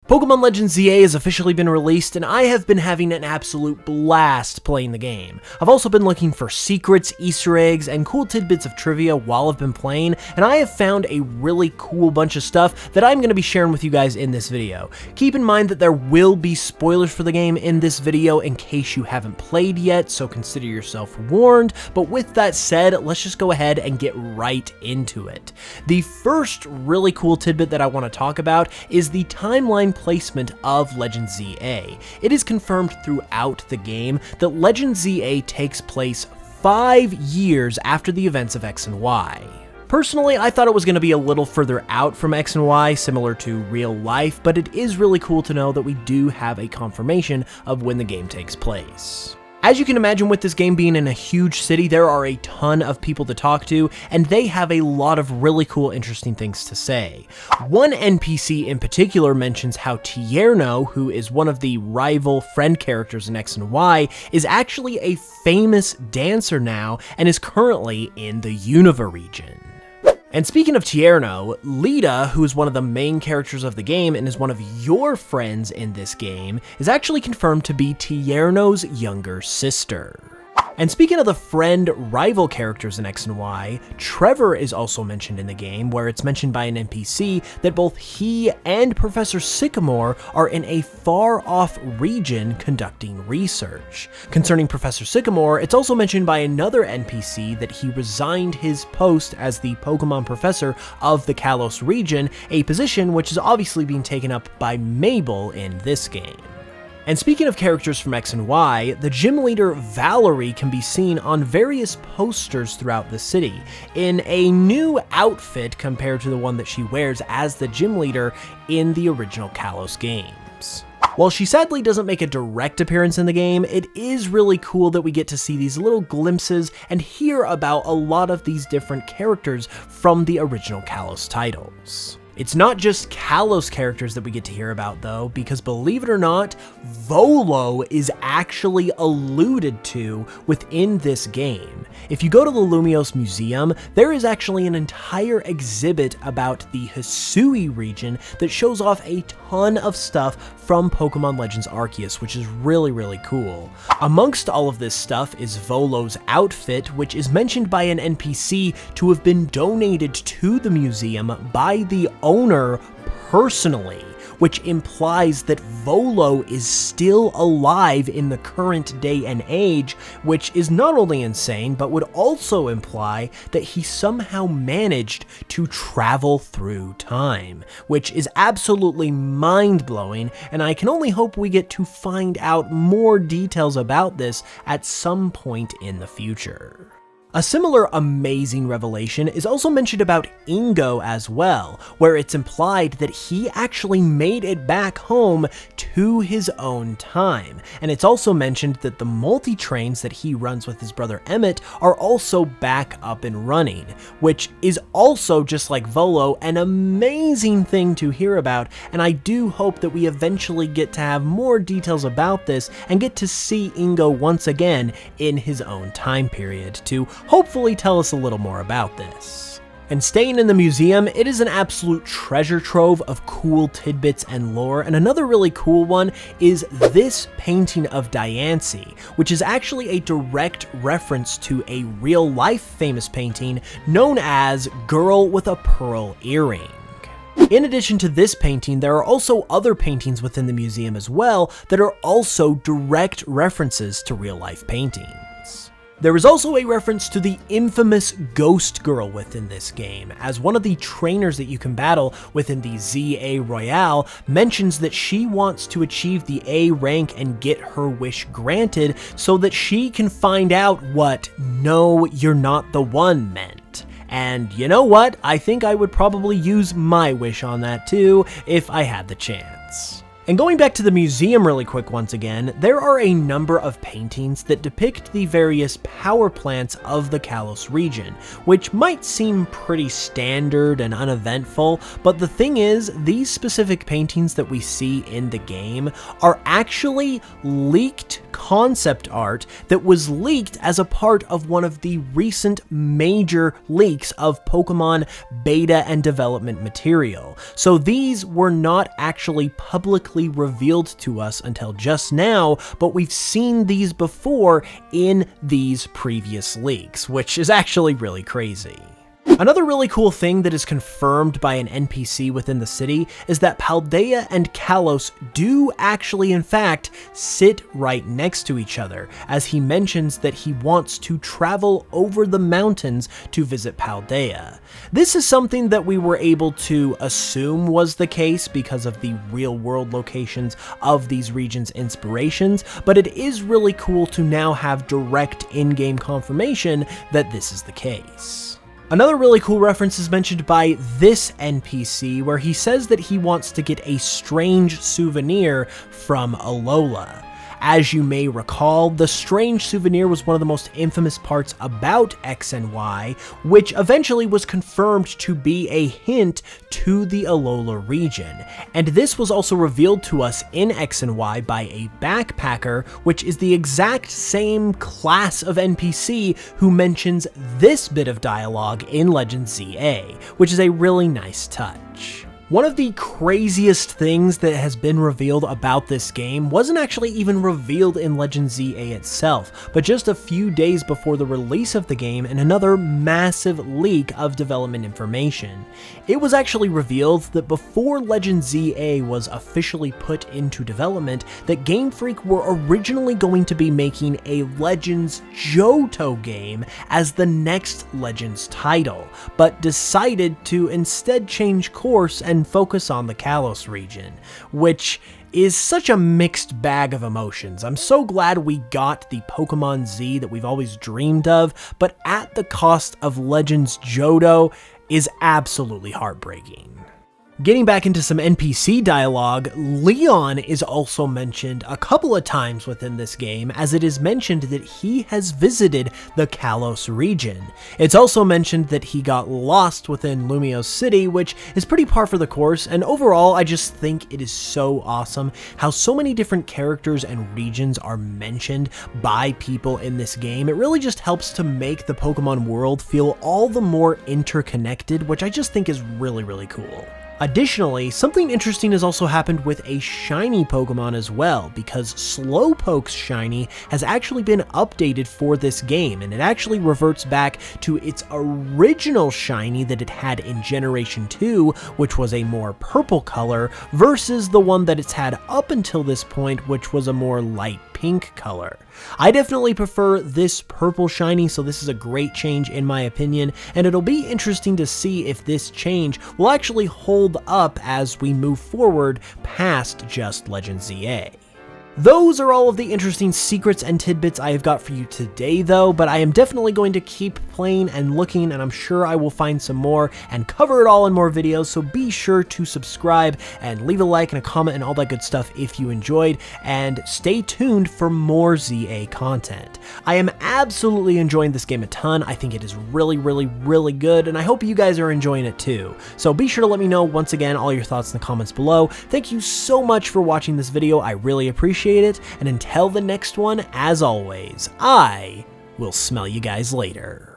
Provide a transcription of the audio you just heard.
Pokémon Legends ZA has officially been released, and I have been having an absolute blast playing the game. I've also been looking for secrets, Easter eggs, and cool tidbits of trivia while I've been playing, and I have found a really cool bunch of stuff that I'm going to be sharing with you guys in this video. Keep in mind that there will be spoilers for the game in this video in case you haven't played yet, so consider yourself warned, but with that said, let's just go ahead and get right into it. The first really cool tidbit that I want to talk about is the timeline placement of Legends ZA. It is confirmed throughout the game that Legends ZA takes place 5 years after the events of X and Y. Personally, I thought it was going to be a little further out from X and Y, similar to real life, but it is really cool to know that we do have a confirmation of when the game takes place. As you can imagine, with this game being in a huge city, there are a ton of people to talk to, and they have a lot of really cool, interesting things to say. One NPC in particular mentions how Tierno, who is one of the rival friend characters in X and Y, is actually a famous dancer now and is currently in the Unova region. And speaking of Tierno, Lita, who is one of the main characters of the game and is one of your friends in this game, is actually confirmed to be Tierno's younger sister. And speaking of the friend-rival characters in X and Y, Trevor is also mentioned in the game, where it's mentioned by an NPC that both he and Professor Sycamore are in a far-off region conducting research. Concerning Professor Sycamore, it's also mentioned by another NPC that he resigned his post as the Pokemon Professor of the Kalos region, a position which is obviously being taken up by Mabel in this game. And speaking of characters from X and Y, the gym leader Valerie can be seen on various posters throughout the city, in a new outfit compared to the one that she wears as the gym leader in the original Kalos games. While she sadly doesn't make a direct appearance in the game, it is really cool that we get to see these little glimpses and hear about a lot of these different characters from the original Kalos titles. It's not just Kalos characters that we get to hear about though, because believe it or not, Volo is actually alluded to within this game. If you go to the Lumiose Museum, there is actually an entire exhibit about the Hisui region that shows off a ton of stuff from Pokemon Legends Arceus, which is really cool. Amongst all of this stuff is Volo's outfit, which is mentioned by an NPC to have been donated to the museum by the owner personally, which implies that Volo is still alive in the current day and age, which is not only insane, but would also imply that he somehow managed to travel through time, which is absolutely mind-blowing, and I can only hope we get to find out more details about this at some point in the future. A similar amazing revelation is also mentioned about Ingo as well, where it's implied that he actually made it back home to his own time. And it's also mentioned that the multi-trains that he runs with his brother Emmett are also back up and running, which is also, just like Volo, an amazing thing to hear about, and I do hope that we eventually get to have more details about this and get to see Ingo once again in his own time period to hopefully tell us a little more about this. And staying in the museum, it is an absolute treasure trove of cool tidbits and lore, and another really cool one is this painting of Diancie, which is actually a direct reference to a real-life famous painting known as Girl with a Pearl Earring. In addition to this painting, there are also other paintings within the museum as well that are also direct references to real-life paintings. There is also a reference to the infamous Ghost Girl within this game, as one of the trainers that you can battle within the ZA Royale mentions that she wants to achieve the A rank and get her wish granted so that she can find out what "no, you're not the one" meant. And you know what? I think I would probably use my wish on that too if I had the chance. And going back to the museum really quick once again, there are a number of paintings that depict the various power plants of the Kalos region, which might seem pretty standard and uneventful, but the thing is, these specific paintings that we see in the game are actually leaked concept art that was leaked as a part of one of the recent major leaks of Pokémon beta and development material. So these were not actually publicly revealed to us until just now, but we've seen these before in these previous leaks, which is actually really crazy. Another really cool thing that is confirmed by an NPC within the city is that Paldea and Kalos do actually in fact sit right next to each other, as he mentions that he wants to travel over the mountains to visit Paldea. This is something that we were able to assume was the case because of the real-world locations of these regions' inspirations, but it is really cool to now have direct in-game confirmation that this is the case. Another really cool reference is mentioned by this NPC, where he says that he wants to get a strange souvenir from Alola. As you may recall, the strange souvenir was one of the most infamous parts about X and Y, which eventually was confirmed to be a hint to the Alola region. And this was also revealed to us in X and Y by a backpacker, which is the exact same class of NPC who mentions this bit of dialogue in Legend ZA, which is a really nice touch. One of the craziest things that has been revealed about this game wasn't actually even revealed in Legend ZA itself, but just a few days before the release of the game in another massive leak of development information. It was actually revealed that before Legend ZA was officially put into development, that Game Freak were originally going to be making a Legends Johto game as the next Legends title, but decided to instead change course and focus on the Kalos region, which is such a mixed bag of emotions. I'm so glad we got the Pokemon Z that we've always dreamed of, but at the cost of Legends Johto is absolutely heartbreaking. Getting back into some NPC dialogue, Leon is also mentioned a couple of times within this game, as it is mentioned that he has visited the Kalos region. It's also mentioned that he got lost within Lumiose City, which is pretty par for the course, and overall I just think it is so awesome how so many different characters and regions are mentioned by people in this game. It really just helps to make the Pokemon world feel all the more interconnected, which I just think is really, really cool. Additionally, something interesting has also happened with a shiny Pokemon as well, because Slowpoke's shiny has actually been updated for this game, and it actually reverts back to its original shiny that it had in Generation 2, which was a more purple color, versus the one that it's had up until this point, which was a more light pink color. I definitely prefer this purple shiny, so this is a great change in my opinion, and it'll be interesting to see if this change will actually hold up as we move forward past just Legend ZA. Those are all of the interesting secrets and tidbits I have got for you today though, but I am definitely going to keep playing and looking, and I'm sure I will find some more and cover it all in more videos, so be sure to subscribe and leave a like and a comment and all that good stuff if you enjoyed, and stay tuned for more ZA content. I am absolutely enjoying this game a ton. I think it is really, really, really good, and I hope you guys are enjoying it too. So be sure to let me know once again all your thoughts in the comments below. Thank you so much for watching this video. I really appreciate it, and until the next one, as always, I will smell you guys later.